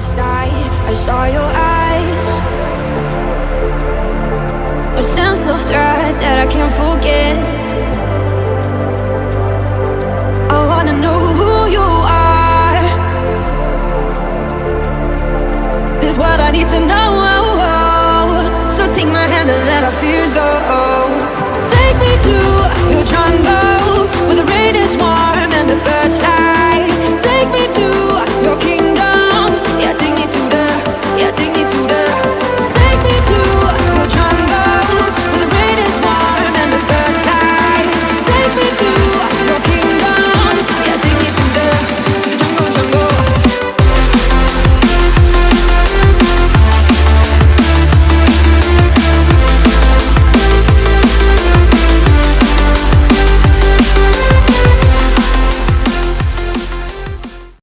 darkest night, I saw your eyes. A sense of threat that I can't forget. I wanna know who you are. This is what I need to know. So take my hand and let our fears go. Take me to your jungle, where the rain is warm and the birds fly.